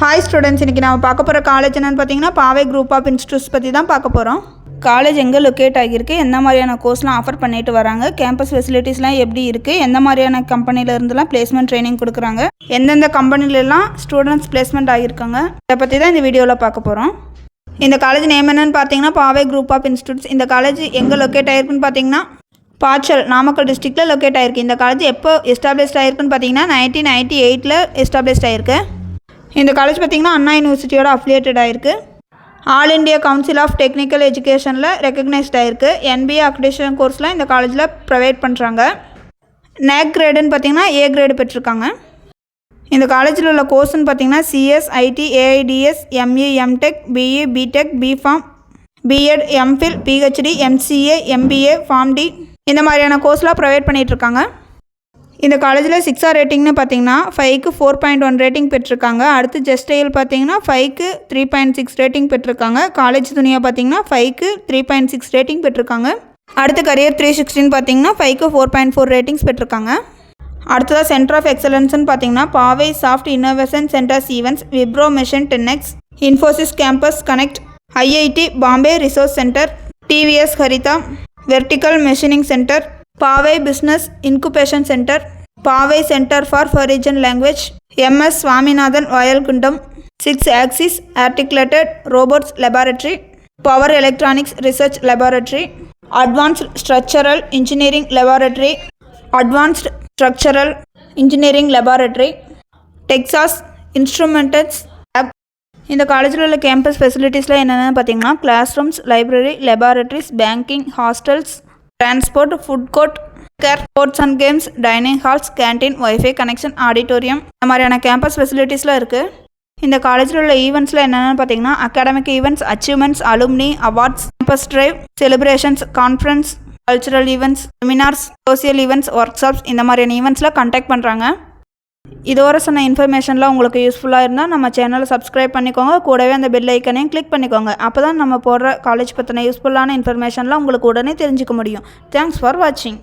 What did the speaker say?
Hi students, இன்றைக்கி நம்ம பார்க்க போகிற காலேஜ் என்னென்னு பார்த்தீங்கன்னா பாவை குரூப் ஆஃப் இன்ஸ்டியூட்ஸ் பற்றி தான் பார்க்க போகிறோம். காலேஜ் எங்கே லொக்கேட் ஆகியிருக்கு, எந்த மாதிரியான கோர்ஸ்லாம் ஆஃபர் பண்ணிட்டு வராங்க, கேம்பஸ் ஃபெசிலிட்டிஸ்லாம் எப்படி இருக்குது, எந்த மாதிரியான கம்பெனிலேருந்துலாம் பிளேஸ்மெண்ட் ட்ரைனிங் கொடுக்குறாங்க, எந்தெந்த கம்பெனிலலாம் ஸ்டூடெண்ட்ஸ் பிளேஸ்மெண்ட் ஆகியிருக்காங்க, இதை பற்றி தான் இந்த வீடியோவில் பார்க்க போகிறோம். இந்த காலேஜ் நேம் என்னென்னு பார்த்தீங்கன்னா பாவை குரூப் ஆஃப் இன்ஸ்டியூட்ஸ். இந்த காலேஜ் எங்கே லொக்கேட் ஆகிருக்குன்னு பார்த்தீங்கன்னா பாச்சல், நாமக்கல் டிஸ்ட்ரிக்டில் லொக்கேட் ஆகிருக்கு. இந்த காலேஜ் எப்போ எஸ்டாப்ளிஷ்ட் ஆகிருக்குன்னு பார்த்தீங்கன்னா 1998 எஸ்டாப்ளிஷ்ட் ஆகிருக்கு. இந்த காலேஜ் பார்த்திங்கன்னா அண்ணா யூனிவர்சிட்டியோட அஃபிலியேட்டட் ஆகிருக்கு. All India Council of Technical எஜுகேஷனில் ரெக்கக்னைஸ்ட் ஆகிருக்கு. NBA அக்ரிடேஷன் கோர்ஸ்லாம் இந்த காலேஜில் ப்ரொவைட் பண்ணுறாங்க. நேக் கிரேடுன்னு பார்த்திங்கன்னா A கிரேடு பெற்றிருக்காங்க. இந்த காலேஜில் உள்ள கோர்ஸ்ன்னு பார்த்திங்கன்னா CS, IT, AIDS, ME, MTech, BE, BTech, BPharm, BEd, MPhil, PhD, MCA, MBA, PharmD இந்த மாதிரியான கோர்ஸ்லாம் ப்ரொவைட் பண்ணிகிட்ருக்காங்க. இந்த காலேஜில் 6 ரேட்டிங்னு பார்த்தீங்கன்னா 5க்கு 4.1 ரேட்டிங் பெற்றிருக்காங்க. அடுத்து ஜஸ்டைல் பார்த்தீங்கன்னா 5க்கு 3.6 ரேட்டிங் பெற்றிருக்காங்க. காலேஜ் துணியா பார்த்தீங்கன்னா 5க்கு 3.6 ரேட்டிங் பெற்றிருக்காங்க. அடுத்து கரியர் 360 பார்த்தீங்கன்னா 5க்கு 4.4 ரேட்டிங்ஸ் பெற்றிருக்காங்க. அடுத்ததாக சென்டர் ஆஃப் எக்ஸலன்ஸ்னு பார்த்தீங்கன்னா Paavai soft innovation centres events, Wipro mission 10X, Infosys campus connect, IIT Bombay resource centre, TVS Haritha vertical machining centre, Paavai business incubation centre, Paavai centre for foreign language, MS Swaminathan Vayalkundam, 6 axis articulated robots laboratory, power electronics research laboratory, advanced structural engineering laboratory, advanced structural engineering laboratory, Texas Instruments lab. இந்த காலேஜில் உள்ள campus ஃபெசிலிட்டிஸில் என்னென்னு பார்த்தீங்கன்னா classrooms, library, laboratories, banking, hostels, transport, food court, care, sports and games, dining halls, canteen, wifi connection, auditorium இந்த மாதிரியான campus ஃபெசிலிட்டிஸ்லாம் இருக்குது. இந்த காலேஜில் உள்ள ஈவெண்ட்ஸில் என்னென்னு பார்த்தீங்கன்னா academic events, achievements, alumni, awards, campus drive, celebrations, conference, cultural events, seminars, social events, workshops இந்த மாதிரியான ஈவெண்ட்ஸில் கண்டக்ட் பண்ணுறாங்க. இதோட சொன்ன இன்ஃபர்மேஷன்லாம் உங்களுக்கு யூஸ்ஃபுல்லாக இருந்தால் நம்ம சேனலை சப்ஸ்கிரைப் பண்ணிக்கோங்க. கூடவே அந்த பெல் ஐக்கனையும் கிளிக் பண்ணிக்கோங்க. அப்போ தான் நம்ம போடுற காலேஜ் பற்றின யூஸ்ஃபுல்லான இன்ஃபர்மேஷன்லாம் உங்களுக்கு உடனே தெரிஞ்சுக்க முடியும். தேங்க்ஸ் ஃபார் வாட்சிங்.